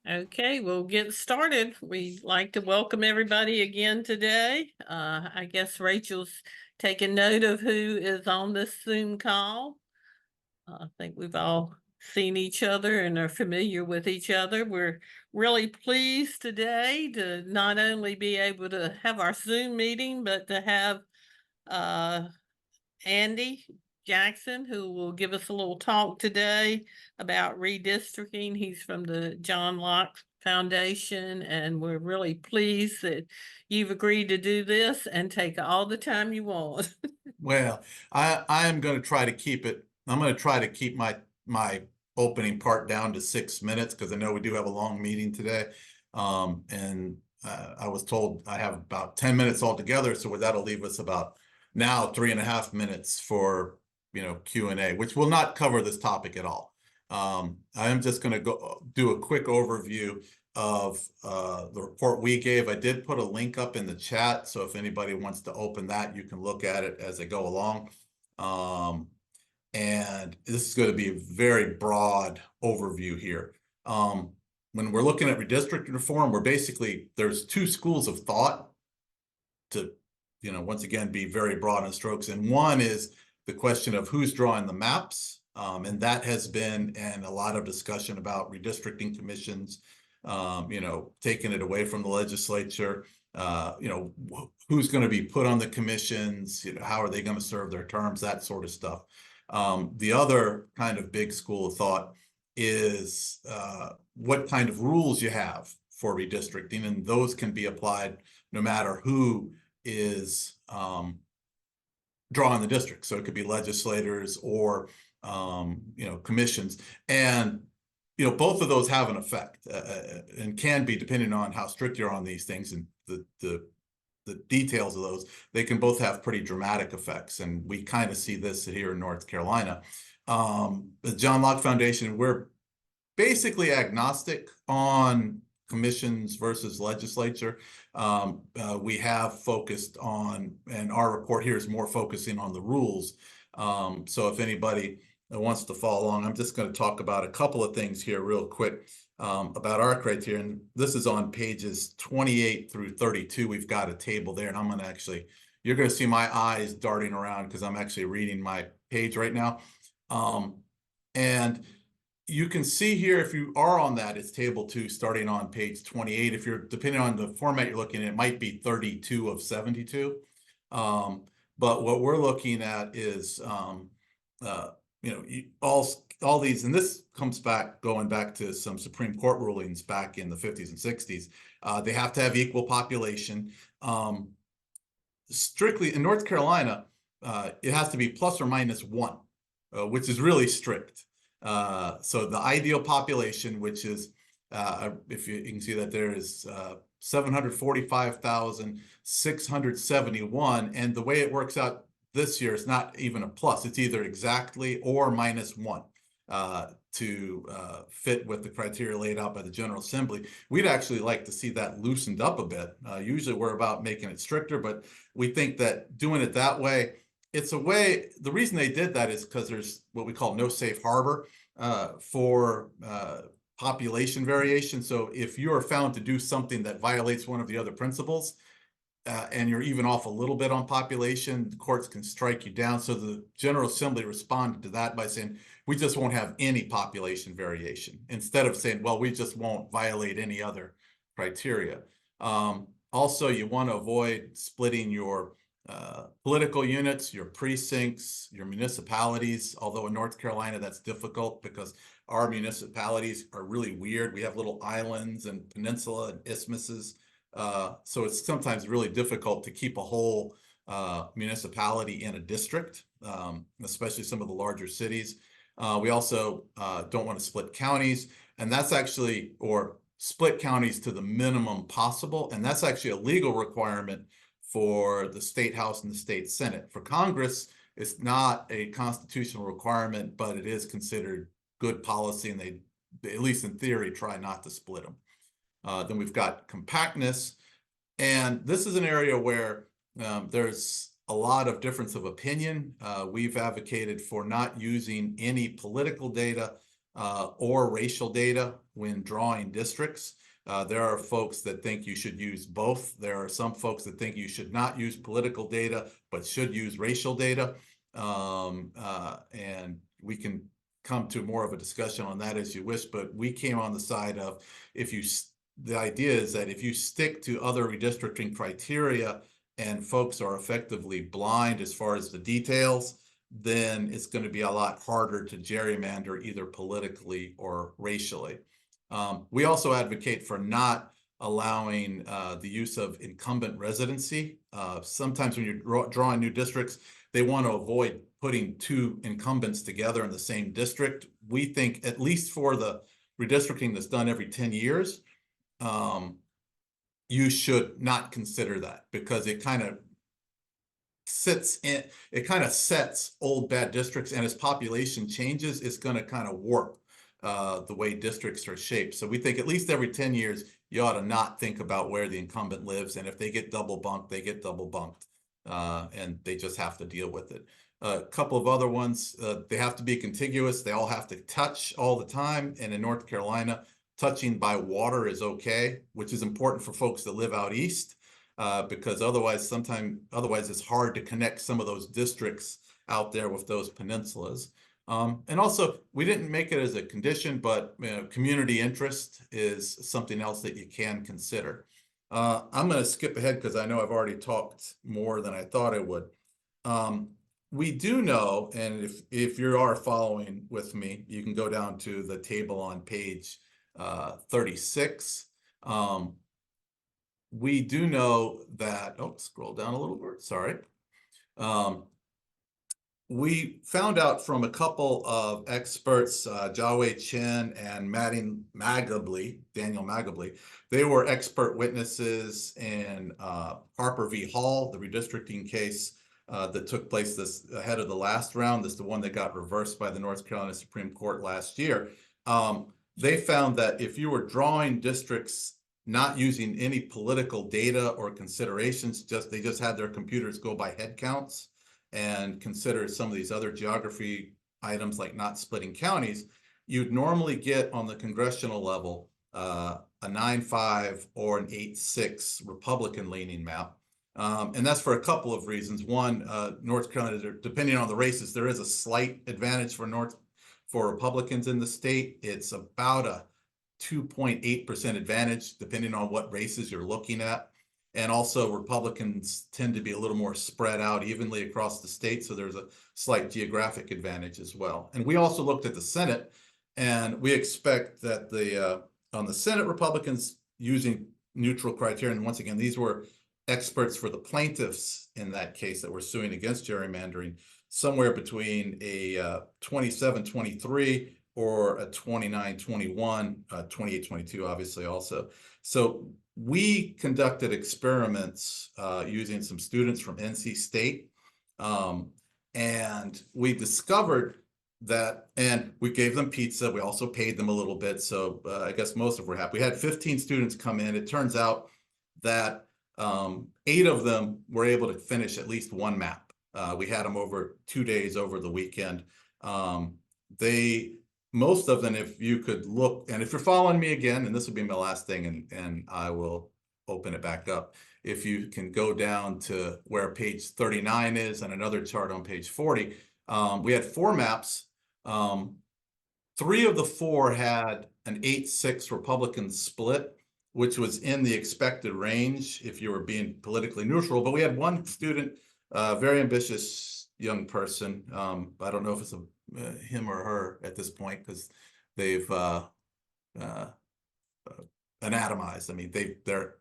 Okay, we'll get started. We'd like to welcome everybody again today. I guess Rachel's taking note of who is on this Zoom call. I think we've all seen each other and are familiar with each other. We're really pleased today to not only be able to have our Zoom meeting, but to have uh, Andy Jackson, who will give us a little talk today about redistricting. He's from the John Locke Foundation, and we're really pleased that you've agreed to do this and take all the time you want. Well, I am going to try to keep it. I'm going to try to keep my opening part down to 6 minutes because I know we do have a long meeting today. And I was told I have about 10 minutes altogether, so that'll leave us about now 3.5 minutes for Q&A, which will not cover this topic at all. I am just going to go do a quick overview of the report we gave. I did put a link up in the chat, so if anybody wants to open that, you can look at it as they go along. And this is going to be a very broad overview here. When we're looking at redistricting reform, there's two schools of thought to, once again, be very broad in strokes. And one is the question of who's drawing the maps. And that has been a lot of discussion about redistricting commissions, taking it away from the legislature, who's going to be put on the commissions, how are they going to serve their terms, that sort of stuff. The other kind of big school of thought is what kind of rules you have for redistricting, and those can be applied no matter who is drawing the district. So it could be legislators or commissions, and both of those have an effect and can be, depending on how strict you're on these things and the details of those, they can both have pretty dramatic effects. And we kind of see this here in North Carolina. The John Locke Foundation, we're basically agnostic on commissions versus legislature. We have focused on, and our report here is more focusing on the rules. So if anybody wants to follow along, I'm just going to talk about a couple of things here real quick about our criteria. And this is on pages 28 through 32. We've got a table there, and I'm going to you're going to see my eyes darting around because I'm actually reading my page right now. And you can see here, if you are on that, it's table 2 starting on page 28. If you're, depending on the format you're looking at, it might be 32 of 72. But what we're looking at is, all these, and this comes back, going back to some Supreme Court rulings back in the 50s and 60s. They have to have equal population. Strictly in North Carolina, it has to be plus or minus 1, which is really strict. So the ideal population, which is, if you can see that there is 745,671, and the way it works out this year is not even a plus. It's either exactly or minus 1 to fit with the criteria laid out by the General Assembly. We'd actually like to see that loosened up a bit. Usually we're about making it stricter, but we think that doing it that way, it's a way. The reason they did that is because there's what we call no safe harbor for population variation. So if you are found to do something that violates one of the other principles, and you're even off a little bit on population, the courts can strike you down. So the General Assembly responded to that by saying, we just won't have any population variation, instead of saying, well, we just won't violate any other criteria. Also, you want to avoid splitting your political units, your precincts, your municipalities, although in North Carolina that's difficult because our municipalities are really weird. We have little islands and peninsula and isthmuses. So it's sometimes really difficult to keep a whole municipality in a district, especially some of the larger cities. We also don't want to split counties, and that's actually, or split counties to the minimum possible. And that's actually a legal requirement for the state house and the state senate. For Congress, it's not a constitutional requirement, but it is considered good policy, and they, at least in theory, try not to split them. Then we've got compactness, and this is an area where there's a lot of difference of opinion. We've advocated for not using any political data or racial data when drawing districts. There are folks that think you should use both. There are some folks that think you should not use political data, but should use racial data. And we can come to more of a discussion on that as you wish, but we came on the side of the idea is that if you stick to other redistricting criteria and folks are effectively blind as far as the details, then it's going to be a lot harder to gerrymander either politically or racially. We also advocate for not allowing the use of incumbent residency. Sometimes when you're drawing new districts, they want to avoid putting two incumbents together in the same district. We think, at least for the redistricting that's done every 10 years, you should not consider that, because it kind of sets old bad districts, and as population changes, it's going to kind of warp the way districts are shaped. So we think at least every 10 years, you ought to not think about where the incumbent lives, and if they get double bunked, they get double bunked, and they just have to deal with it. A couple of other ones, they have to be contiguous. They all have to touch all the time, and in North Carolina, touching by water is okay, which is important for folks that live out east. Because otherwise it's hard to connect some of those districts out there with those peninsulas. And also, we didn't make it as a condition, but community interest is something else that you can consider. I'm going to skip ahead because I know I've already talked more than I thought I would. We do know, and if you are following with me, you can go down to the table on page 36. We do know that, scroll down a little bit, sorry. We found out from a couple of experts, Jawei Chen and Daniel Magably, they were expert witnesses in Harper v. Hall, the redistricting case that took place ahead of the last round. This is the one that got reversed by the North Carolina Supreme Court last year. They found that if you were drawing districts not using any political data or considerations, they just had their computers go by head counts and consider some of these other geography items like not splitting counties, you'd normally get on the congressional level a 9-5 or an 8-6 Republican leaning map. And that's for a couple of reasons. One, North Carolina, depending on the races, there is a slight advantage for Republicans in the state. It's about a 2.8% advantage, depending on what races you're looking at. And also, Republicans tend to be a little more spread out evenly across the state, so there's a slight geographic advantage as well. And we also looked at the Senate, and we expect that on the Senate, Republicans using neutral criteria, and once again, these were experts for the plaintiffs in that case that were suing against gerrymandering, somewhere between a 27-23 or a 29-21, 28-22, obviously also. So we conducted experiments using some students from NC State, and we discovered that, and we gave them pizza. We also paid them a little bit, so I guess most of them were happy. We had 15 students come in. It turns out that 8 of them were able to finish at least one map. We had them over 2 days over the weekend. Most of them, if you could look, and if you're following me again, and this will be my last thing, and I will open it back up. If you can go down to where page 39 is and another chart on page 40, we had 4 maps. 3 of the 4 had an 8-6 Republican split, which was in the expected range if you were being politically neutral. But we had one student, very ambitious young person. I don't know if it's him or her at this point, because they've anatomized. I mean, they're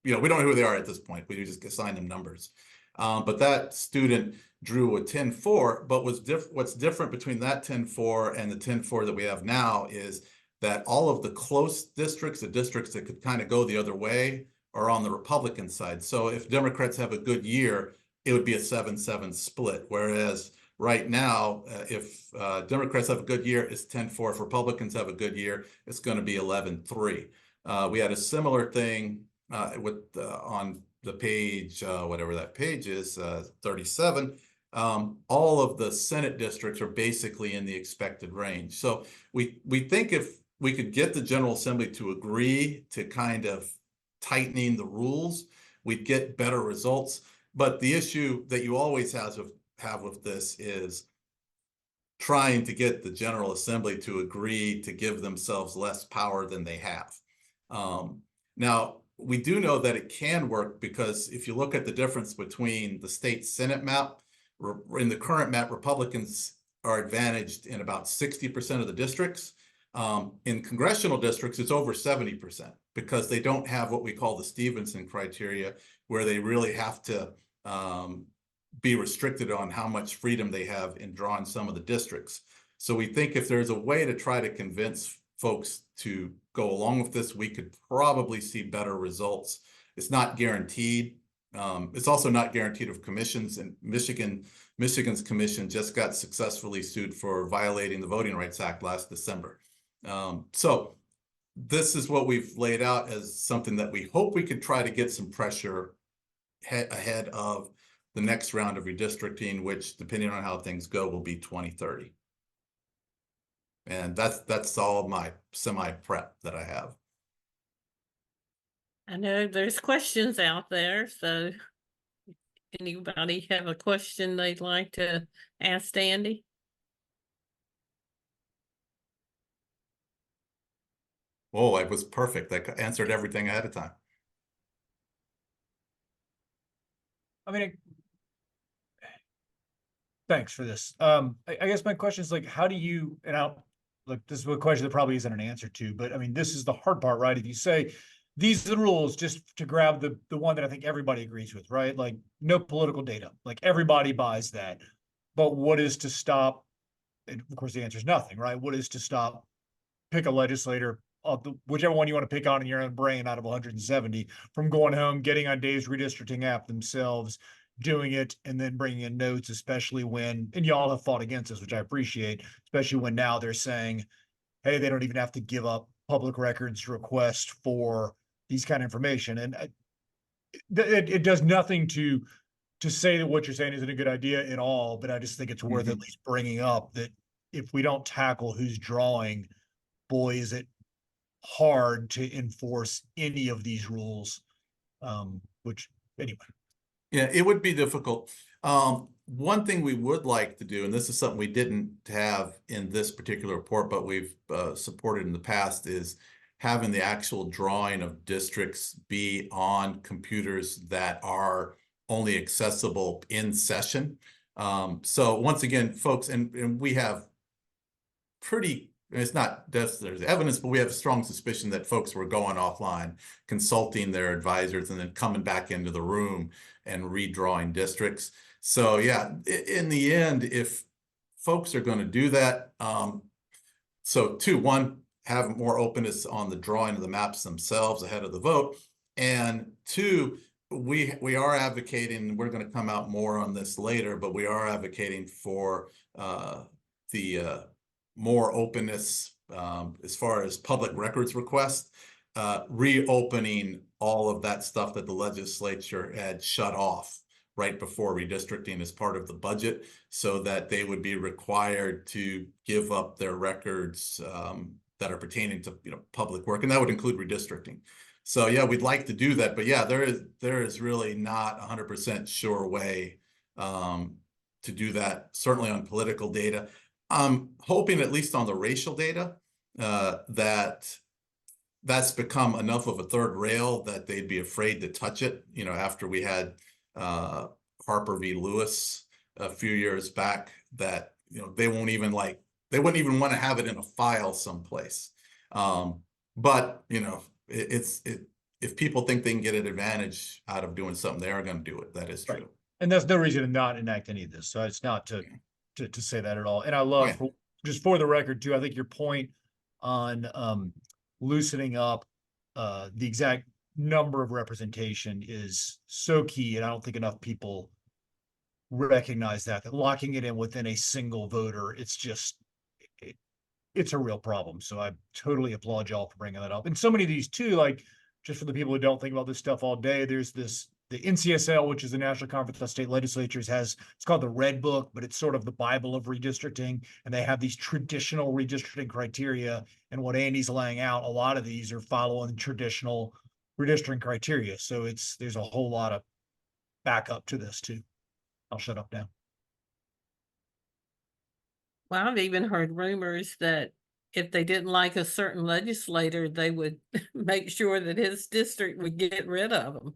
we don't know who they are at this point. We just assign them numbers. But that student drew a 10-4. But what's different between that 10-4 and the 10-4 that we have now is that all of the close districts, the districts that could kind of go the other way, are on the Republican side. So if Democrats have a good year, it would be a 7-7 split. Whereas right now, if Democrats have a good year, it's 10-4. If Republicans have a good year, it's going to be 11-3. We had a similar thing on the page, whatever that page is, 37. all of the Senate districts are basically in the expected range. So we think if we could get the General Assembly to agree to kind of tightening the rules, we'd get better results. But the issue that you always have with this is trying to get the General Assembly to agree to give themselves less power than they have. Now, we do know that it can work because if you look at the difference between the state Senate map, in the current map, Republicans are advantaged in about 60% of the districts. In congressional districts, it's over 70% because they don't have what we call the Stevenson criteria, where they really have to be restricted on how much freedom they have in drawing some of the districts. So we think if there's a way to try to convince folks to go along with this, we could probably see better results. It's not guaranteed. It's also not guaranteed of commissions, and Michigan's commission just got successfully sued for violating the Voting Rights Act last December. So this is what we've laid out as something that we hope we could try to get some pressure ahead of the next round of redistricting, which, depending on how things go, will be 2030. And that's all my semi-prep that I have. I know there's questions out there, so anybody have a question they'd like to ask Andy? Oh, it was perfect. I answered everything ahead of time. I mean, thanks for this. I guess my question is like, how do you, and I'll look, this is a question that probably isn't an answer to, but I mean, this is the hard part, right? If you say these are the rules, just to grab the one that I think everybody agrees with, right? Like no political data, like everybody buys that. But what is to stop? And of course, the answer is nothing, right? What is to stop? Pick a legislator, whichever one you want to pick on in your own brain out of 170, from going home, getting on Dave's redistricting app themselves, doing it, and then bringing in notes, especially when, and y'all have fought against this, which I appreciate, especially when now they're saying, hey, they don't even have to give up public records request for these kind of information. And it does nothing to say that what you're saying isn't a good idea at all, but I just think it's worth at least bringing up that if we don't tackle who's drawing, boy, is it hard to enforce any of these rules. Which anyway. Yeah, it would be difficult. One thing we would like to do, and this is something we didn't have in this particular report, but we've supported in the past, is having the actual drawing of districts be on computers that are only accessible in session. So once again, folks, and we have it's not there's evidence, but we have a strong suspicion that folks were going offline, consulting their advisors, and then coming back into the room and redrawing districts. So yeah, in the end, if folks are going to do that, so one, have more openness on the drawing of the maps themselves ahead of the vote, and two, we are advocating, we're going to come out more on this later, but we are advocating for the more openness as far as public records requests, reopening all of that stuff that the legislature had shut off right before redistricting as part of the budget, so that they would be required to give up their records that are pertaining to public work, and that would include redistricting. So yeah, we'd like to do that, but yeah, there is really not 100% sure way to do that, certainly on political data. I'm hoping, at least on the racial data, that's become enough of a third rail that they'd be afraid to touch it. After we had Harper v. Lewis a few years back, that they wouldn't even want to have it in a file someplace. But if people think they can get an advantage out of doing something, they are going to do it. That is true. Right. And there's no reason to not enact any of this. So it's not to say that at all. And I love, just for the record too, I think your point on loosening up the exact number of representation is so key. And I don't think enough people recognize that locking it in within a single voter, it's a real problem. So I totally applaud y'all for bringing that up. And so many of these too, like, just for the people who don't think about this stuff all day, there's this the NCSL, which is the National Conference of State Legislatures, it's called the Red Book, but it's sort of the Bible of redistricting. And they have these traditional redistricting criteria. And what Andy's laying out, a lot of these are following traditional redistricting criteria. So there's a whole lot of backup to this too. I'll shut up now. Well, I've even heard rumors that if they didn't like a certain legislator, they would make sure that his district would get rid of him.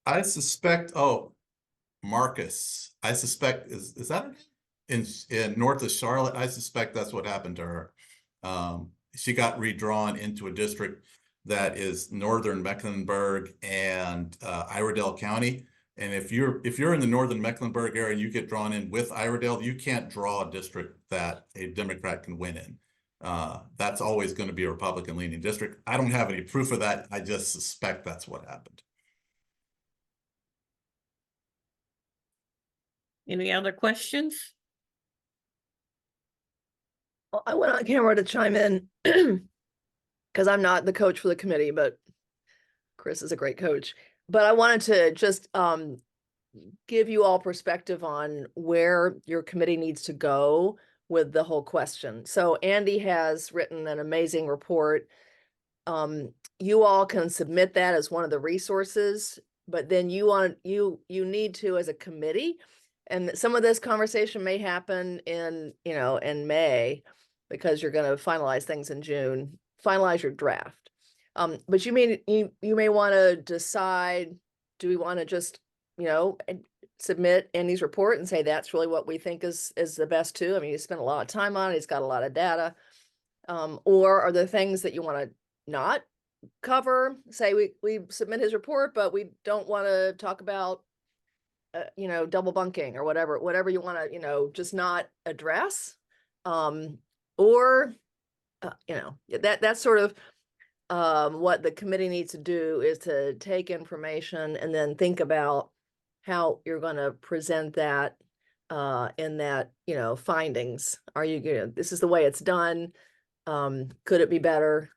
I suspect, Marcus, I suspect, is that her name? In north of Charlotte, I suspect that's what happened to her. She got redrawn into a district that is northern Mecklenburg and Iredell County. And if you're in the northern Mecklenburg area and you get drawn in with Iredell, you can't draw a district that a Democrat can win in. That's always going to be a Republican leaning district. I don't have any proof of that. I just suspect that's what happened. Any other questions? Well, I went on camera to chime in because I'm not the coach for the committee, but Chris is a great coach. But I wanted to just give you all perspective on where your committee needs to go with the whole question. So Andy has written an amazing report. You all can submit that as one of the resources, but then you need to, as a committee, and some of this conversation may happen in May, because you're going to finalize things in June, finalize your draft. But you may want to decide, do we want to just, submit Andy's report and say, that's really what we think is the best too. I mean, he spent a lot of time on it. He's got a lot of data. Or are there things that you want to not cover? Say we submit his report, but we don't want to talk about, double bunking or whatever you want to, just not address. That's sort of what the committee needs to do, is to take information and then think about how you're going to present that in that, findings. Are you, this is the way it's done. Could it be better?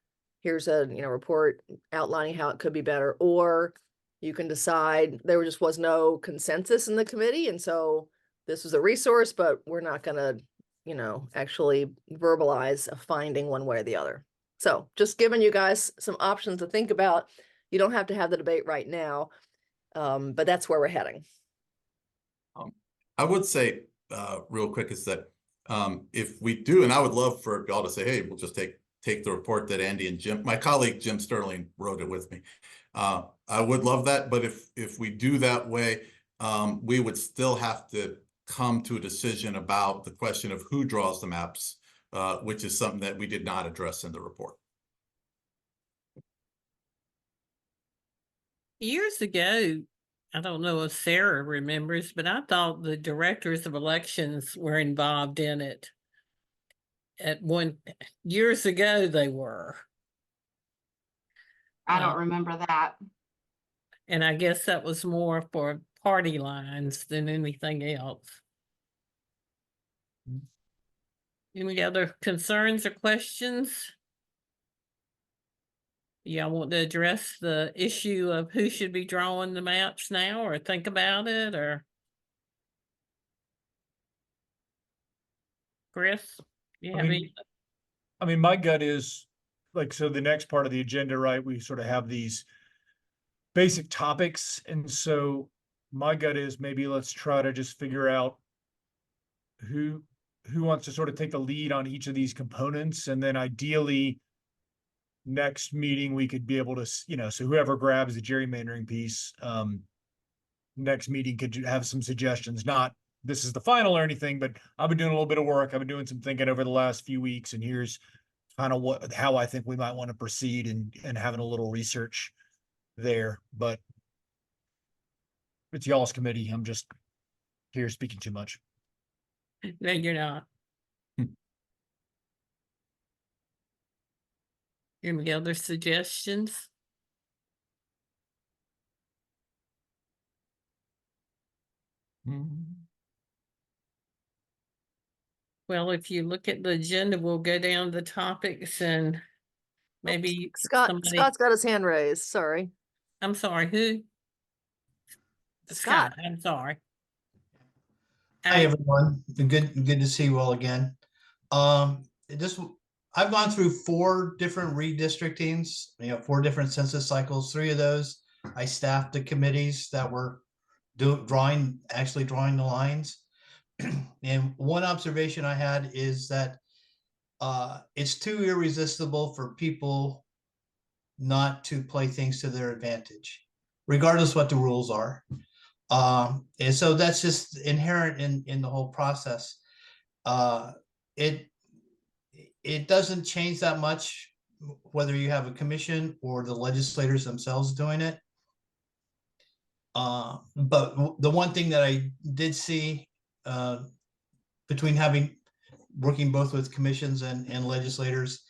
Here's a, report outlining how it could be better. Or you can decide there just was no consensus in the committee, and so this was a resource, but we're not going to, actually verbalize a finding one way or the other. So just giving you guys some options to think about. You don't have to have the debate right now, but that's where we're heading. I would say real quick is that if we do, and I would love for y'all to say, hey, we'll just take the report that Andy and my colleague Jim Sterling wrote it with me. I would love that, but if we do that way, we would still have to come to a decision about the question of who draws the maps, which is something that we did not address in the report. Years ago, I don't know if Sarah remembers, but I thought the directors of elections were involved in it. Years ago, they were. I don't remember that. And I guess that was more for party lines than anything else. Any other concerns or questions? Y'all want to address the issue of who should be drawing the maps now, or think about it, or? Chris, you have any? I mean, my gut is so the next part of the agenda, right? We sort of have these basic topics. And so my gut is maybe let's try to just figure out who wants to sort of take the lead on each of these components. And then ideally next meeting, we could be able to, so whoever grabs the gerrymandering piece, next meeting could have some suggestions, not this is the final or anything, but I've been doing a little bit of work. I've been doing some thinking over the last few weeks, and here's kind of how I think we might want to proceed, and having a little research there. But it's y'all's committee. I'm just here speaking too much. No, you're not. Any other suggestions? Well, if you look at the agenda, we'll go down the topics, and maybe Scott's got his hand raised. Sorry. I'm sorry, who? Scott, I'm sorry. Hi, I- everyone. Good to see you all again. This, I've gone through 4 different redistrictings, 4 different census cycles. 3 of those, I staffed the committees that were actually drawing the lines. And one observation I had is that it's too irresistible for people not to play things to their advantage, regardless what the rules are. And so that's just inherent in the whole process. Uh, it it doesn't change that much whether you have a commission or the legislators themselves doing it. But the one thing that I did see between working both with commissions and legislators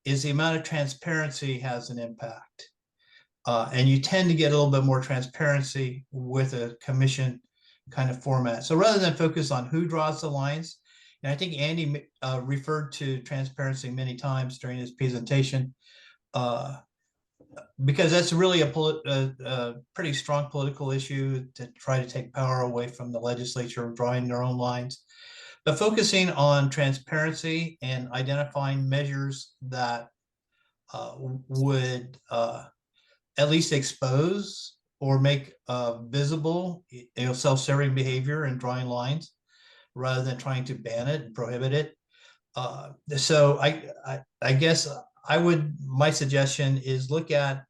is the amount of transparency has an impact. And you tend to get a little bit more transparency with a commission kind of format. So rather than focus on who draws the lines, and I think Andy referred to transparency many times during his presentation, because that's really a pretty strong political issue to try to take power away from the legislature drawing their own lines. But focusing on transparency and identifying measures that would at least expose or make visible, self-serving behavior and drawing lines, rather than trying to ban it and prohibit it. So I guess my suggestion is look at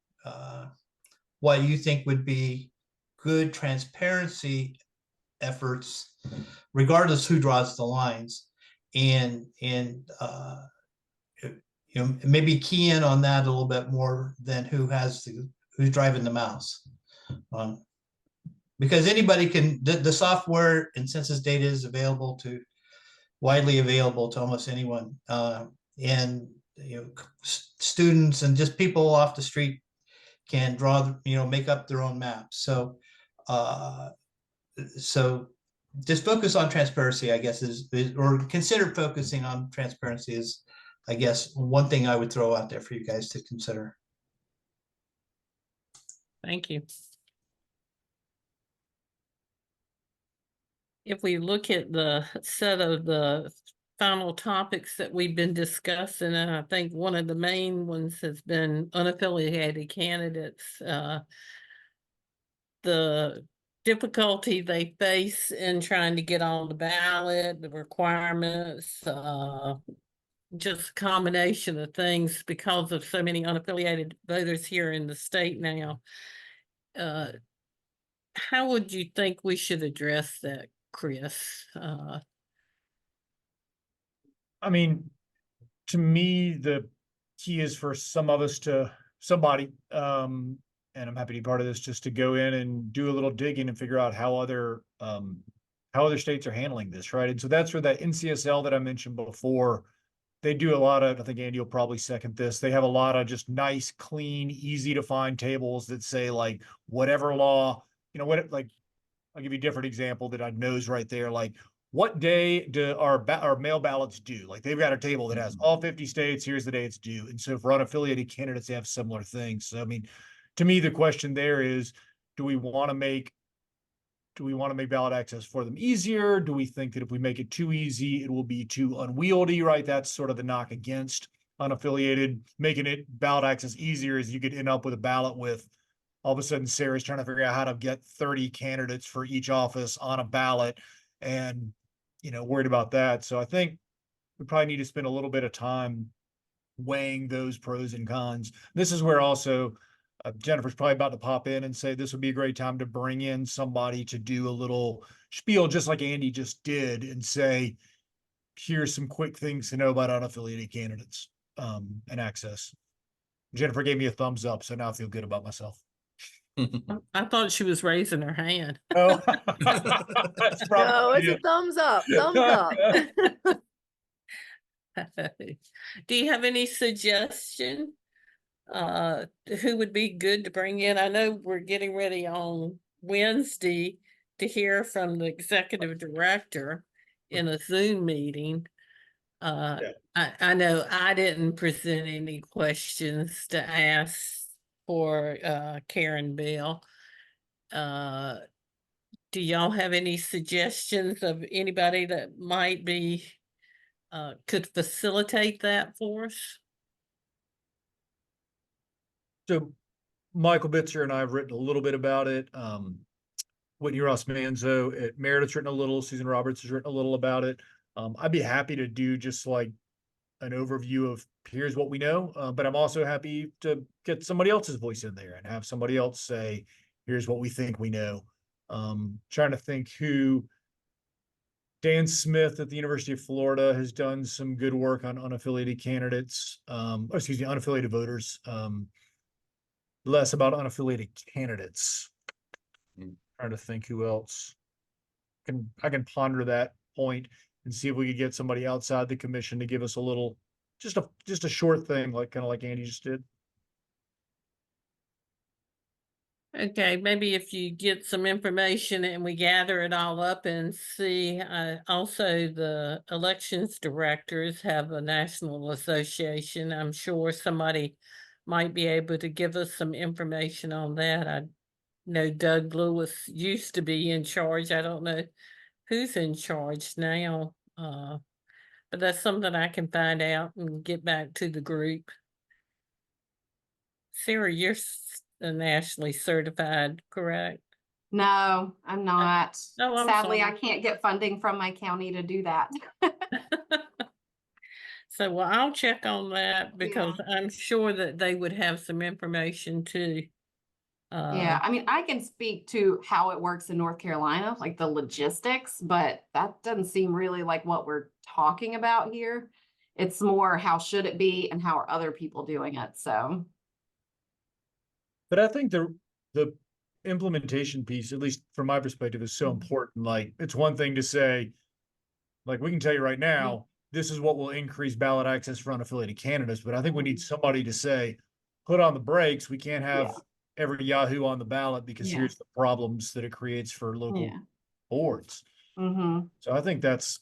what you think would be good transparency efforts, regardless who draws the lines, and maybe key in on that a little bit more than who's driving the mouse. Because anybody can, the software and census data is widely available to almost anyone. And students and just people off the street can make up their own maps. So just focus on transparency, I guess, or consider focusing on transparency is, I guess, one thing I would throw out there for you guys to consider. Thank you. If we look at the set of the final topics that we've been discussing, and I think one of the main ones has been unaffiliated candidates, the difficulty they face in trying to get on the ballot, the requirements, just a combination of things because of so many unaffiliated voters here in the state now. How would you think we should address that, Chris? I mean, to me, the key is for somebody, and I'm happy to be part of this, just to go in and do a little digging and figure out how other states are handling this, right? And so that's where that NCSL that I mentioned before, they do a lot of, I think Andy will probably second this. They have a lot of just nice, clean, easy to find tables that say like whatever law, like I'll give you a different example that I knows right there. Like what day do our mail ballots due? Like they've got a table that has all 50 states. Here's the day it's due. And so for unaffiliated candidates, they have similar things. So, I mean, to me, the question there is, do we want to make ballot access for them easier? Do we think that if we make it too easy, it will be too unwieldy, right? That's sort of the knock against unaffiliated. Making it ballot access easier is you could end up with a ballot with all of a sudden Sarah's trying to figure out how to get 30 candidates for each office on a ballot and, worried about that. So I think we probably need to spend a little bit of time weighing those pros and cons. This is where also Jennifer's probably about to pop in and say this would be a great time to bring in somebody to do a little spiel, just like Andy just did, and say, here's some quick things to know about unaffiliated candidates and access. Jennifer gave me a thumbs up, so now I feel good about myself. I thought she was raising her hand. Oh, No, it's a thumbs up, thumbs up. Do you have any suggestion? Who would be good to bring in? I know we're getting ready on Wednesday to hear from the executive director in a Zoom meeting. I know I didn't present any questions to ask for Karen Bell. do y'all have any suggestions of anybody that might be, could facilitate that for us? So Michael Bitzer and I have written a little bit about it. Whitney Ross Manzo at Meredith's written a little, Susan Roberts has written a little about it. I'd be happy to do just like an overview of here's what we know, but I'm also happy to get somebody else's voice in there and have somebody else say, here's what we think we know. Trying to think who. Dan Smith at the University of Florida has done some good work on unaffiliated candidates, unaffiliated voters, less about unaffiliated candidates. Trying to think who else. I can ponder that point and see if we could get somebody outside the commission to give us a little, just a short thing, like kind of like Andy just did. Okay, maybe if you get some information and we gather it all up and see, also the elections directors have a national association. I'm sure somebody might be able to give us some information on that. I know Doug Lewis used to be in charge. I don't know who's in charge now. But that's something I can find out and get back to the group. Sarah, you're nationally certified, correct? No, I'm not. Oh, I'm Sadly, I sorry. can't get funding from my county to do that. So, well, I'll check on that because I'm sure that they would have some information too. Yeah, I mean, I can speak to how it works in North Carolina, like the logistics, but that doesn't seem really like what we're talking about here. It's more how should it be and how are other people doing it? So, But I think the implementation piece, at least from my perspective, is so important. Like, it's one thing to say, like, we can tell you right now, this is what will increase ballot access for unaffiliated candidates. But I think we need somebody to say, put on the brakes. We can't have every Yahoo on the ballot because here's the problems that it creates for local boards. So I think that's,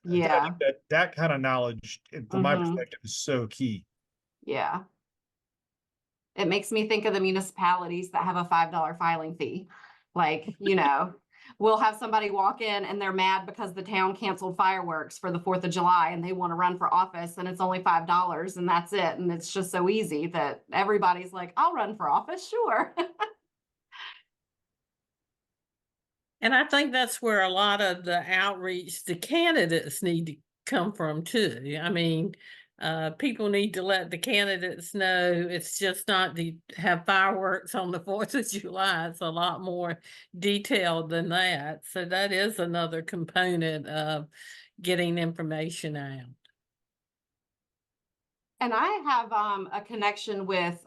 I think that kind of knowledge, from my perspective, is so key. Yeah. It makes me think of the municipalities that have a $5 filing fee. Like, we'll have somebody walk in and they're mad because the town canceled fireworks for the 4th of July and they want to run for office and it's only $5 and that's it. And it's just so easy that everybody's like, I'll run for office, sure. And I think that's where a lot of the outreach to candidates need to come from too. I mean, people need to let the candidates know it's just not to have fireworks on the 4th of July. It's a lot more detailed than that. So that is another component of getting information out. And I have a connection with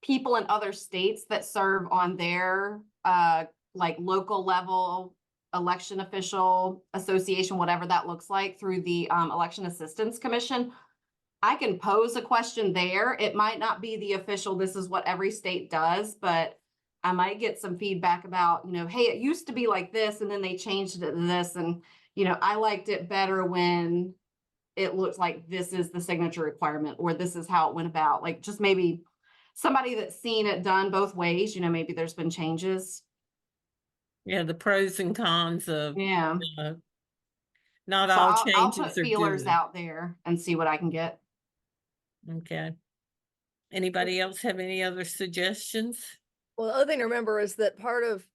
people in other states that serve on their like local level election official association, whatever that looks like, through the Election Assistance Commission. I can pose a question there. It might not be the official, this is what every state does, but I might get some feedback about, hey, it used to be like this and then they changed it to this. And, I liked it better when it looks like this is the signature requirement or this is how it went about. Like just maybe somebody that's seen it done both ways, maybe there's been changes. Yeah, the pros and cons of not So all I'll changes put are feelers good. out there and see what I can get. Okay. Anybody else have any other suggestions? Well, the other thing to remember is that part of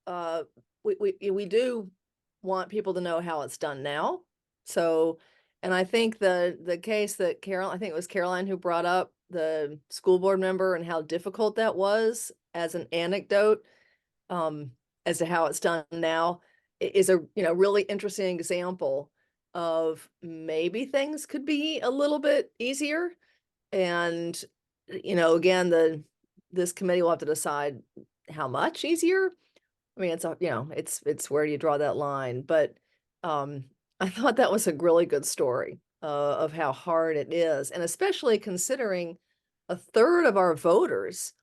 we do want people to know how it's done now. So, and I think the case that I think it was Caroline who brought up the school board member and how difficult that was as an anecdote, as to how it's done now is a really interesting example of maybe things could be a little bit easier. And again, this committee will have to decide how much easier. I mean, it's where do you draw that line? But I thought that was a really good story of how hard it is, and especially considering a third of our voters,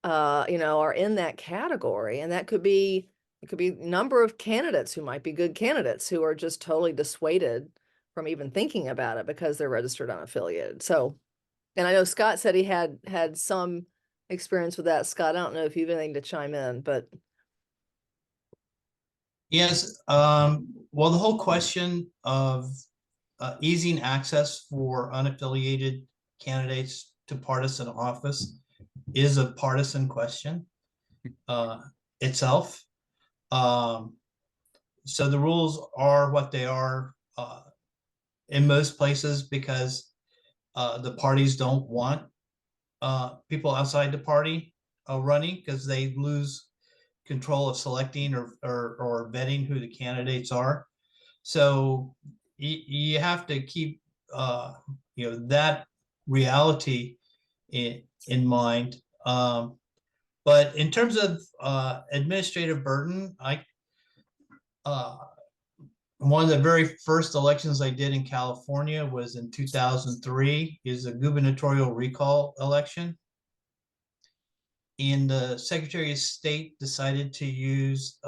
are in that category, and it could be a number of candidates who might be good candidates who are just totally dissuaded from even thinking about it because they're registered unaffiliated. So, and I know Scott said he had some experience with that. Scott, I don't know if you have anything to chime in, but Yes, well, the whole question of easing access for unaffiliated candidates to partisan office is a partisan question itself. So the rules are what they are in most places because the parties don't want people outside the party running because they lose control of selecting or vetting who the candidates are. So you have to keep that reality in mind. But in terms of administrative burden, uh, one of the very first elections I did in California was in 2003, is a gubernatorial recall election. And the Secretary of State decided to use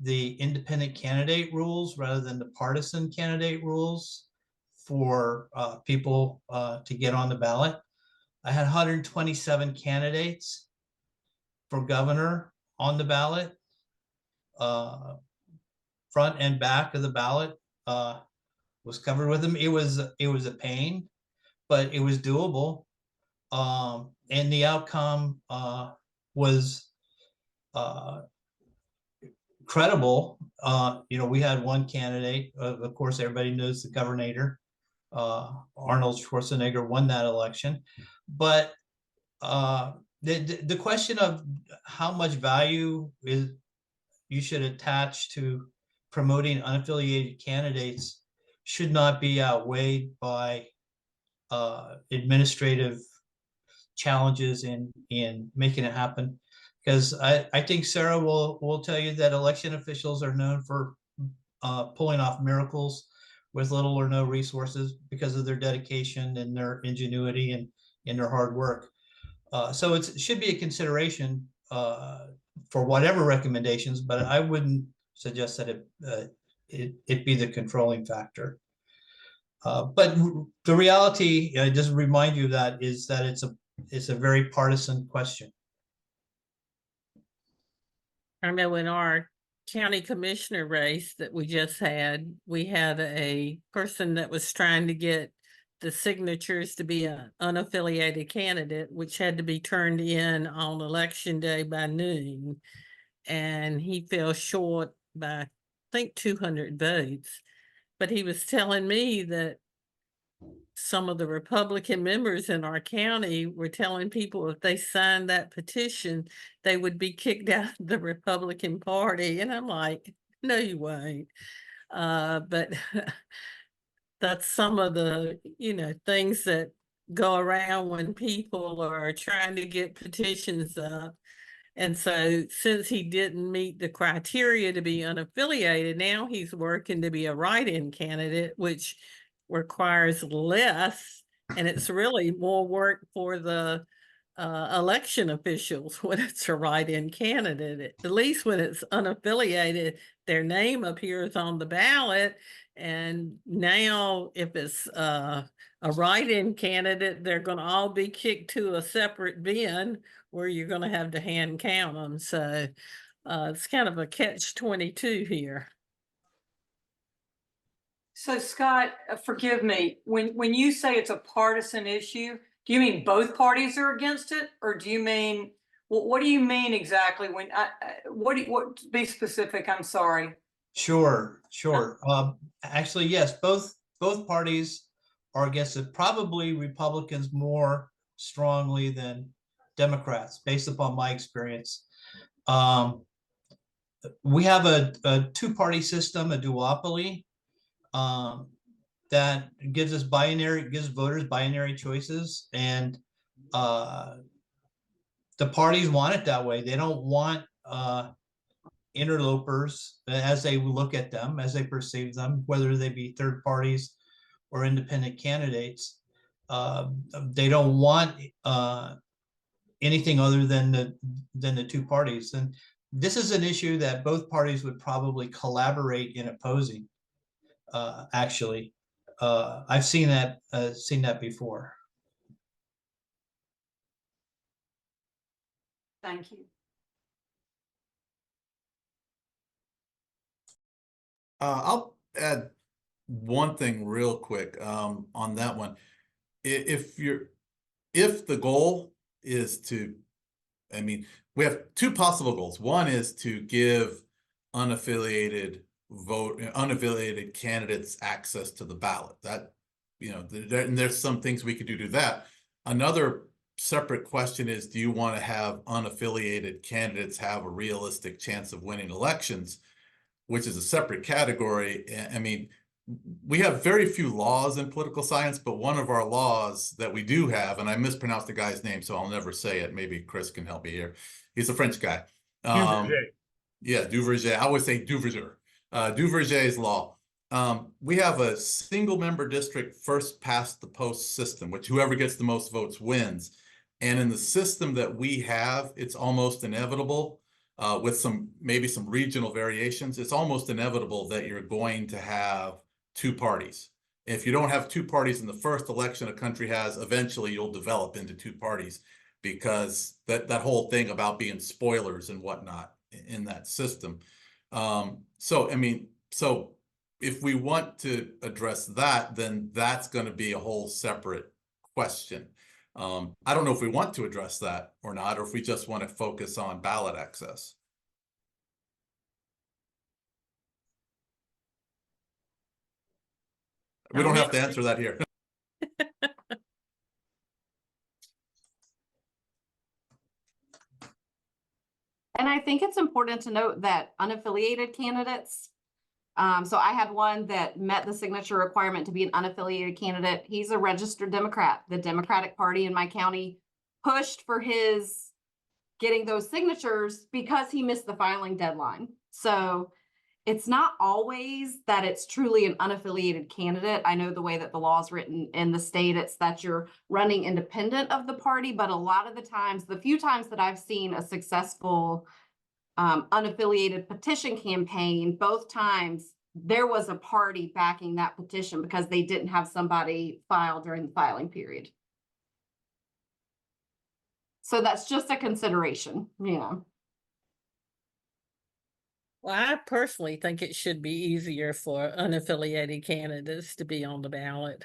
the independent candidate rules rather than the partisan candidate rules for people to get on the ballot. I had 127 candidates for governor on the ballot. Front and back of the ballot was covered with them. It was a pain, but it was doable. And the outcome was credible. We had one candidate, of course, everybody knows the governor, Arnold Schwarzenegger won that election. But the question of how much value you should attach to promoting unaffiliated candidates should not be outweighed by administrative challenges in making it happen. Because I think Sarah will tell you that election officials are known for pulling off miracles with little or no resources because of their dedication and their ingenuity and their hard work. So it should be a consideration for whatever recommendations, but I wouldn't suggest that it be the controlling factor. But the reality, just remind you that is that it's a very partisan question. I know in our county commissioner race that we just had, we had a person that was trying to get the signatures to be an unaffiliated candidate, which had to be turned in on election day by noon. And he fell short by, I think, 200 votes. But he was telling me that some of the Republican members in our county were telling people if they signed that petition, they would be kicked out of the Republican Party. And I'm like, no, you won't. But that's some of the, things that go around when people are trying to get petitions up. And so since he didn't meet the criteria to be unaffiliated, now he's working to be a write-in candidate, which requires less, and it's really more work for the election officials when it's a write-in candidate. At least when it's unaffiliated, their name appears on the ballot. And now if it's a write-in candidate, they're going to all be kicked to a separate bin where you're going to have to hand count them. So it's kind of a catch-22 here. So Scott, forgive me, when you say it's a partisan issue, do you mean both parties are against it? Or do you mean, what do you mean exactly when, be specific, I'm sorry. Sure. Actually, yes, both parties are against it. Probably Republicans more strongly than Democrats, based upon my experience. We have a two-party system, a duopoly, that gives voters binary choices, and the parties want it that way. They don't want interlopers as they look at them, as they perceive them, whether they be third parties or independent candidates. They don't want anything other than the two parties. And this is an issue that both parties would probably collaborate in opposing. Actually, I've seen that before. Thank you. I'll add one thing real quick, on that one. If the goal is to, I mean, we have two possible goals. One is to give unaffiliated candidates access to the ballot. That, and there's some things we could do to that. Another separate question is, do you want to have unaffiliated candidates have a realistic chance of winning elections, which is a separate category. I mean, we have very few laws in political science, but one of our laws that we do have, and I mispronounced the guy's name, so I'll never say it. Maybe Chris can help me here. He's a French guy. Yeah, Duverger. I always say Duverger. Duverger's law. We have a single member district first past the post system, which whoever gets the most votes wins. And in the system that we have, it's almost inevitable, with maybe some regional variations, it's almost inevitable that you're going to have two parties. If you don't have two parties in the first election a country has, eventually you'll develop into two parties, because that whole thing about being spoilers and whatnot in that system. So if we want to address that, then that's going to be a whole separate question. I don't know if we want to address that or not, or if we just want to focus on ballot access. We don't have to answer that here. And I think it's important to note that unaffiliated candidates, so I had one that met the signature requirement to be an unaffiliated candidate. He's a registered Democrat. The Democratic Party in my county pushed for his getting those signatures because he missed the filing deadline. So it's not always that it's truly an unaffiliated candidate. I know the way that the law is written in the state, it's that you're running independent of the party, but a lot of the times, the few times that I've seen a successful unaffiliated petition campaign, both times there was a party backing that petition because they didn't have somebody file during the filing period. So that's just a consideration, Well, I personally think it should be easier for unaffiliated candidates to be on the ballot,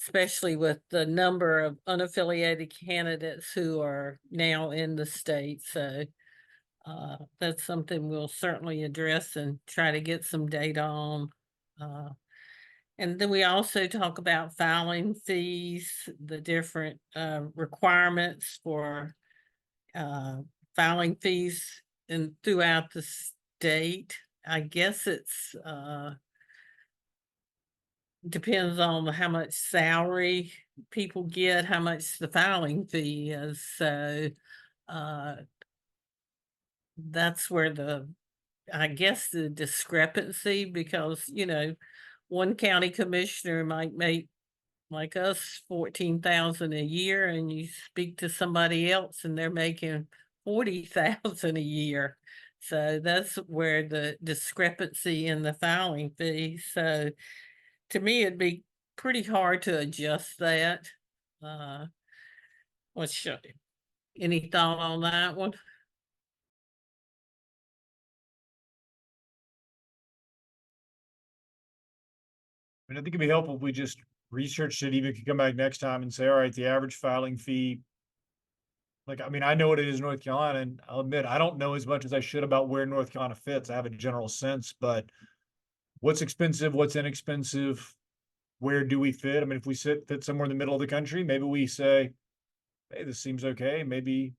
especially with the number of unaffiliated candidates who are now in the state. So that's something we'll certainly address and try to get some data on. And then we also talk about filing fees, the different requirements for filing fees throughout the state. I guess it's depends on how much salary people get, how much the filing fee is. So that's where I guess the discrepancy, because one county commissioner might make, like us, 14,000 a year, and you speak to somebody else and they're making 40,000 a year. So that's where the discrepancy in the filing fee. So to me, it'd be pretty hard to adjust that. Any thought on that one? I think it'd be helpful if we just researched it, even if you come back next time and say, all right, the average filing fee. Like, I mean, I know what it is in North Carolina, and I'll admit, I don't know as much as I should about where North Carolina fits. I have a general sense, but what's expensive, what's inexpensive, where do we fit? I mean, if we fit somewhere in the middle of the country, maybe we say, hey, this seems okay. Maybe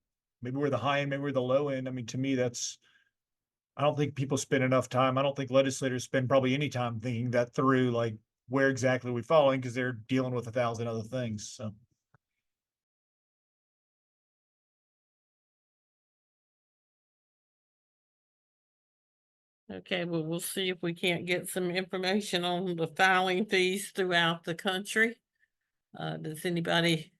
we're the high end, maybe we're the low end. I mean, to me, I don't think people spend enough time. I don't think legislators spend probably any time thinking that through, like, where exactly are we falling, because they're dealing with 1,000 other things. So. Okay, well, we'll see if we can't get some information on the filing fees throughout the country. Does anybody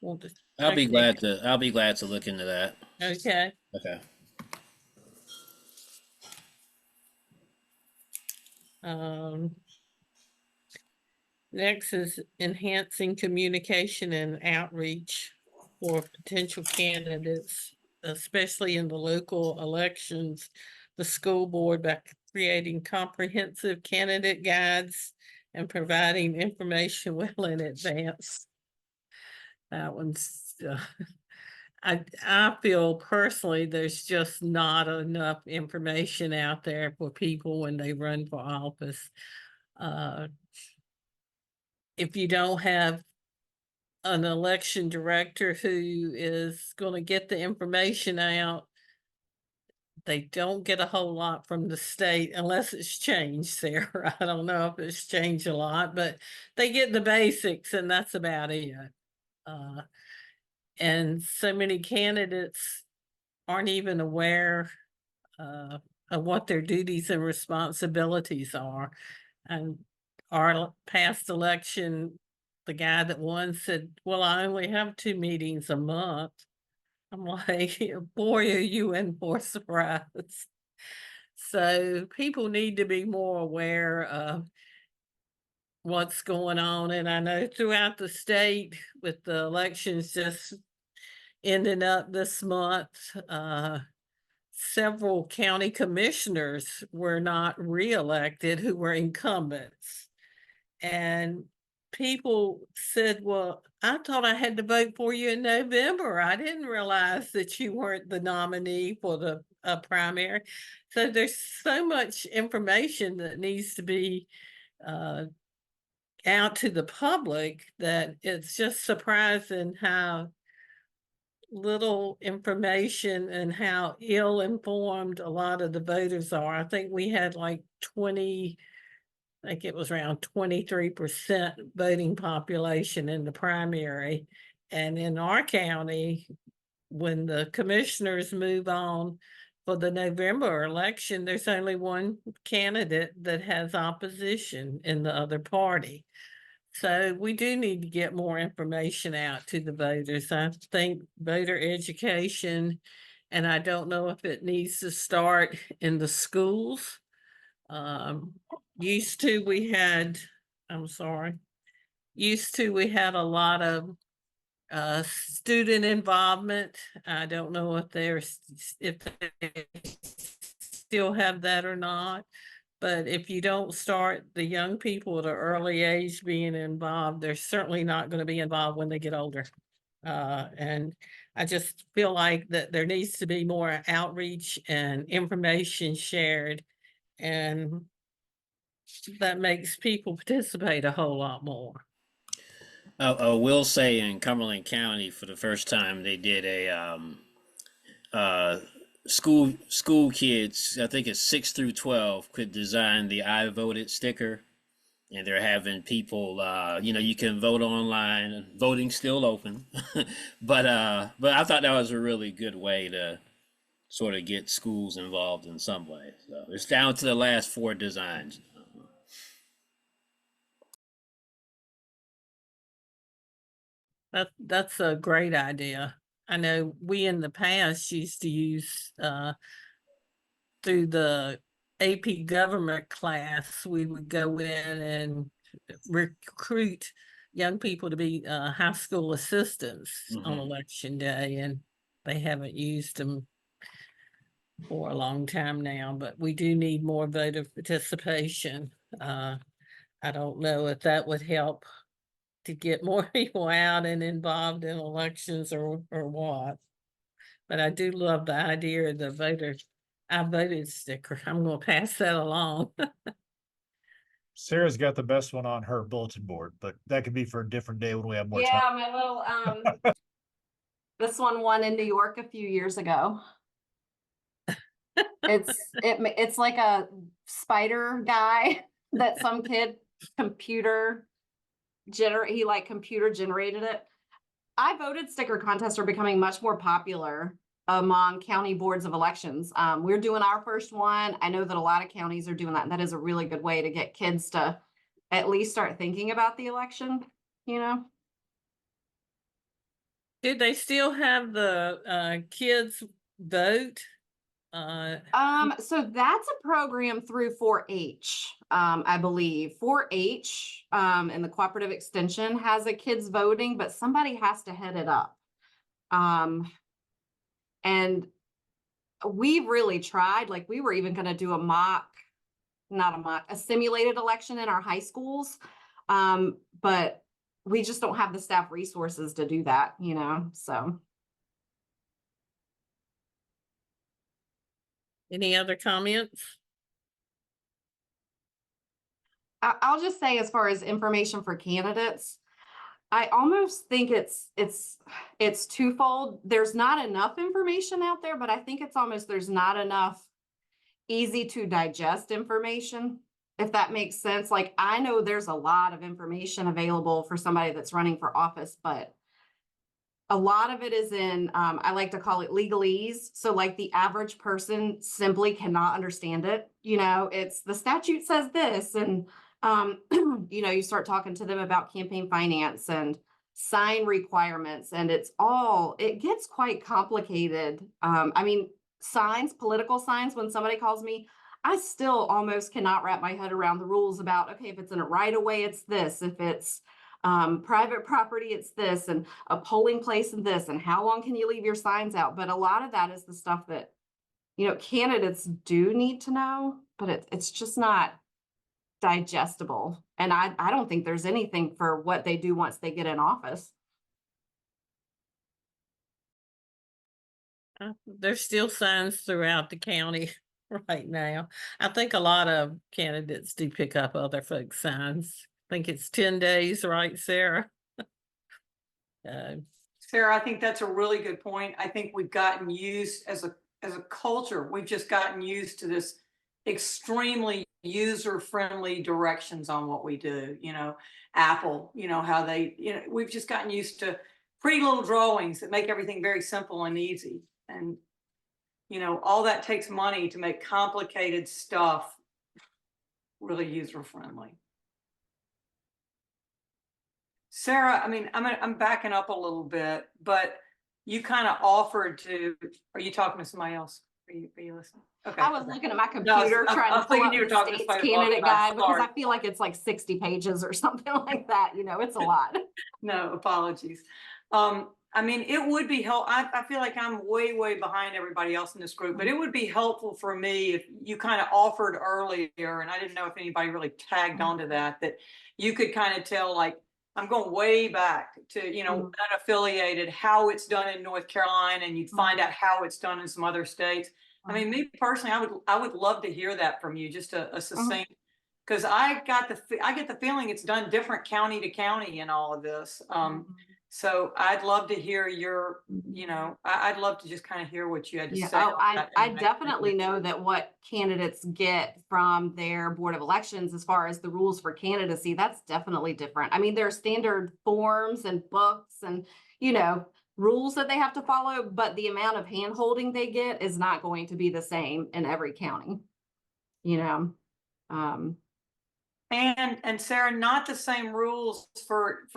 want to? I'll be glad to look into that. Okay. Okay. Next is enhancing communication and outreach for potential candidates, especially in the local elections, the school board by creating comprehensive candidate guides and providing information well in advance. That one's, I feel personally, there's just not enough information out there for people when they run for office. If you don't have an election director who is going to get the information out, they don't get a whole lot from the state unless it's changed, Sarah. I don't know if it's changed a lot, but they get the basics and that's about it. And so many candidates aren't even aware of what their duties and responsibilities are. And our past election, the guy that won said, well, I only have 2 meetings a month. I'm like, boy, are you in for a surprise. So people need to be more aware of what's going on. And I know throughout the state with the elections just ending up this month, several county commissioners were not reelected who were incumbents. And people said, well, I thought I had to vote for you in November. I didn't realize that you weren't the nominee for the primary. So there's so much information that needs to be out to the public that it's just surprising how little information and how ill-informed a lot of the voters are. I think we had like 20, I think it was around 23% voting population in the primary. And in our county, when the commissioners move on for the November election, there's only one candidate that has opposition in the other party. So we do need to get more information out to the voters. I think voter education, and I don't know if it needs to start in the schools. Used to we had a lot of student involvement. I don't know if they still have that or not. But if you don't start the young people at an early age being involved, they're certainly not going to be involved when they get older. And I just feel like that there needs to be more outreach and information shared, and that makes people participate a whole lot more. I will say in Cumberland County, for the first time, they did a school kids. I think it's 6 through 12 could design the "I voted" sticker, and they're having people. You can vote online. Voting's still open, but I thought that was a really good way to sort of get schools involved in some way. So it's down to the last 4 designs. That's a great idea. I know we in the past used to use through the AP government class, we would go in and recruit young people to be high school assistants on election day, and they haven't used them for a long time now, but we do need more voter participation. I don't know if that would help to get more people out and involved in elections or what. But I do love the idea of the "I voted" sticker. I'm going to pass that along. Sarah's got the best one on her bulletin board, but that could be for a different day when we have more Yeah, time. my little, this one won in New York a few years ago. It's like a spider guy that some kid computer generated it. I voted sticker contests are becoming much more popular among county boards of elections. We're doing our first one. I know that a lot of counties are doing that. And that is a really good way to get kids to at least start thinking about the election, Did they still have the kids vote? So that's a program through 4-H, I believe. 4-H, and the cooperative extension has a kids voting, but somebody has to head it up. And we've really tried, like, we were even gonna do a simulated election in our high schools. But we just don't have the staff resources to do that, so. Any other comments? I'll just say, as far as information for candidates, I almost think it's twofold. There's not enough information out there, but I think it's almost there's not enough easy to digest information, if that makes sense. Like, I know there's a lot of information available for somebody that's running for office, but a lot of it is in, I like to call it legalese. So like the average person simply cannot understand it. It's the statute says this, and you start talking to them about campaign finance and sign requirements, and it gets quite complicated. I mean, political signs, when somebody calls me, I still almost cannot wrap my head around the rules about, okay, if it's in a right of way, it's this. If it's private property, it's this, and a polling place and this, and how long can you leave your signs out? But a lot of that is the stuff that, candidates do need to know, but it's just not digestible. And I don't think there's anything for what they do once they get in office. There's still signs throughout the county right now. I think a lot of candidates do pick up other folks' signs. I think it's 10 days, right, Sarah? Sarah, I think that's a really good point. I think we've gotten used as a culture. We've just gotten used to this extremely user-friendly directions on what we do. Apple, how they, we've just gotten used to pretty little drawings that make everything very simple and easy. And, all that takes money to make complicated stuff really user-friendly. Sarah, I mean, I'm backing up a little bit, but you kind of offered to, are you talking to somebody else? Are you listening? Okay. I was looking at my computer trying to pull up the state's candidate guide, because I feel like it's like 60 pages or something like that. It's a lot. No, apologies. I mean, it would be helpful. I feel like I'm way, way behind everybody else in this group, but it would be helpful for me if you kind of offered earlier, and I didn't know if anybody really tagged onto that you could kind of tell, like, I'm going way back to, unaffiliated, how it's done in North Carolina, and you'd find out how it's done in some other states. I mean, me personally, I would love to hear that from you, just a succinct, because I get the feeling it's done different county to county in all of this. So I'd love to hear your, I'd love to just kind of hear what you had to say. Oh, I definitely know that what candidates get from their Board of Elections, as far as the rules for candidacy, that's definitely different. I mean, there are standard forms and books and, rules that they have to follow, but the amount of hand holding they get is not going to be the same in every county, And Sarah, not the same rules for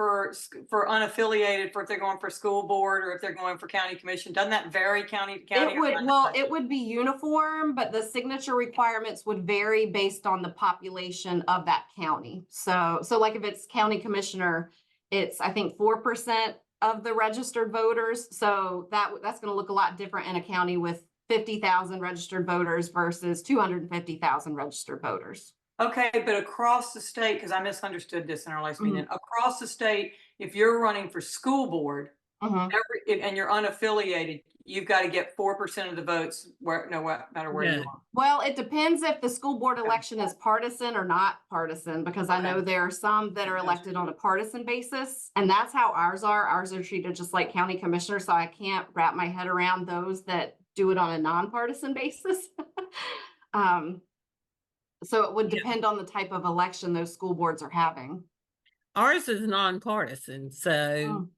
unaffiliated, for if they're going for school board or if they're going for county commission. Doesn't that vary county to county? It would be uniform, but the signature requirements would vary based on the population of that county. So like if it's county commissioner, it's, I think, 4% of the registered voters. So that's going to look a lot different in a county with 50,000 registered voters versus 250,000 registered voters. Okay, but across the state, because I misunderstood this in our last meeting, across the state, if you're running for school board and you're unaffiliated, you've got to get 4% of the votes, no matter where you are. Well, it depends if the school board election is partisan or not partisan, because I know there are some that are elected on a partisan basis, and that's how ours are. Ours are treated just like county commissioners, so I can't wrap my head around those that do it on a nonpartisan basis. So it would depend on the type of election those school boards are having. Ours is nonpartisan, so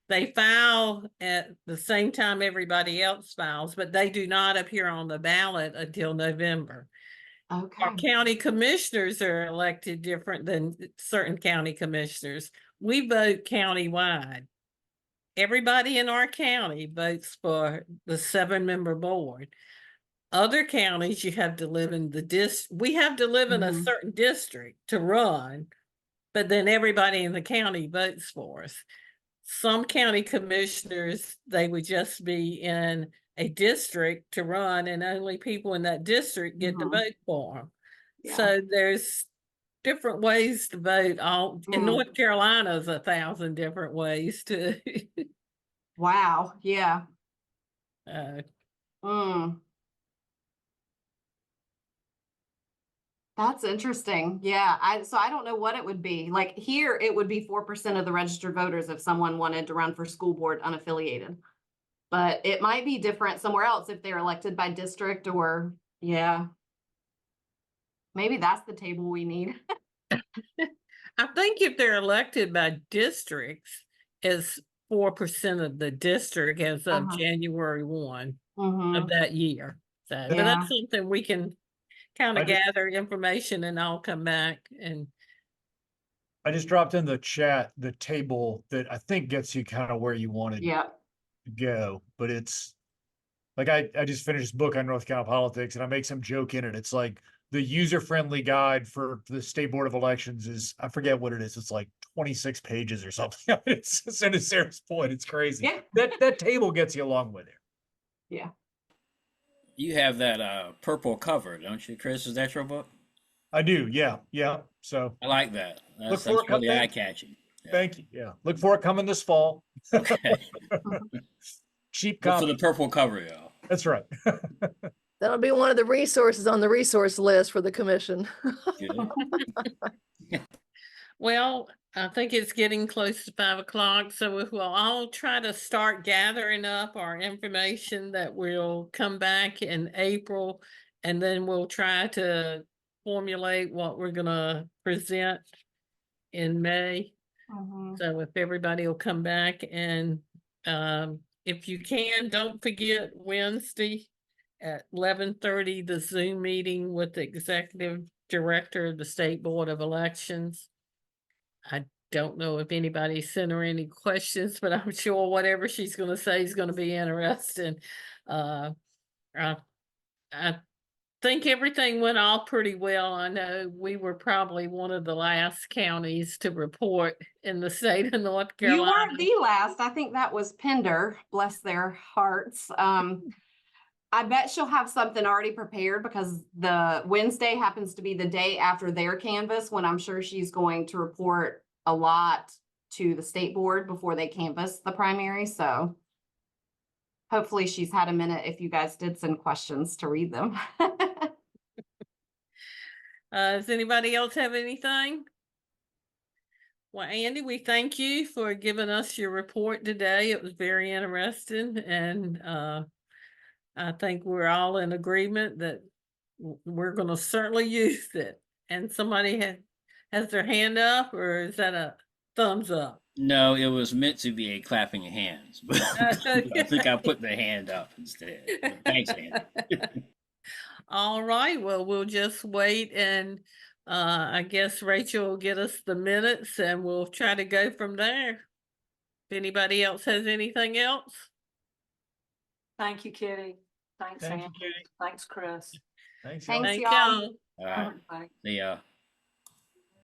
they file at the same time everybody else files, but they do not appear on the ballot until November. Okay. Our county commissioners are elected different than certain county commissioners. We vote countywide. Everybody in our county votes for the 7-member board. Other counties, you have to live in we have to live in a certain district to run, but then everybody in the county votes for us. some county commissioners, they would just be in a district to run and only people in that district get to Mhm. vote for them. Yeah. So there's different ways to vote. In Mm. North Carolina's 1,000 different ways to. Wow. Yeah. uh, Mm. That's interesting. Yeah. So I don't know what it would be. Like here, it would be 4% of the registered voters if someone wanted to run for school board unaffiliated. But it might be different somewhere else if they're elected by district or, yeah. Maybe that's the table we need. I think if they're elected by districts, it's 4% of the district as of Uh-huh. January 1 of Mhm. that year. So, but Yeah. that's something we can kind I of just- gather information and I'll come back and. I just dropped in the chat the table that I think gets you kind of where you wanted Yeah. to go, but it's like I just finished this book on North Carolina politics and I make some joke in it. It's like the user-friendly guide for the state board of elections is, I forget what it is. It's like 26 pages or something. It's and to Sarah's point, it's crazy. Yeah. That table gets you a long way there. Yeah. You have that purple cover, don't you, Chris? Is that your book? I do, yeah, yeah. So I like that. Look That's for it really coming. eye-catching. Yeah. thank you. Yeah. Look for it coming this fall. Okay. Cheap Look for copy. the purple cover, y'all. That's right. That'll be one of the resources on the resource list for the commission. Good. Well, I think it's getting close to 5 o'clock, so we'll all try to start gathering up our information that we'll come back in April, and then we'll try to formulate what we're gonna present in May. Mhm. So if everybody will come back and, if you can, don't forget Wednesday at 11:30, the Zoom meeting with the executive director of the State Board of Elections. I don't know if anybody sent her any questions, but I'm sure whatever she's gonna say is gonna be interesting. Uh, I think everything went all pretty well. I know we were probably one of the last counties to report in the state of North You Carolina. weren't the last. I think that was Pender, bless their hearts. I bet she'll have something already prepared because the Wednesday happens to be the day after their canvass when I'm sure she's going to report a lot to the state board before they canvass the primary. So hopefully she's had a minute if you guys did send questions to read them. Does anybody else have anything? Well, Andy, we thank you for giving us your report today. It was very interesting, and I think we're all in agreement that we're going to certainly use it. And somebody has their hand up, or is that a thumbs up? No, it was meant to be a clapping of hands, but I think I put the hand up instead. Thanks, Andy. All right, well, we'll just wait and I guess Rachel will get us the minutes and we'll try to go from there. If anybody else has anything else? Thank you, Kitty. Thanks, Thank you, Andy. Katie. Thanks, Chris. Thanks, Thanks, y'all. Thank y'all. y'all. All right. Bye. See ya.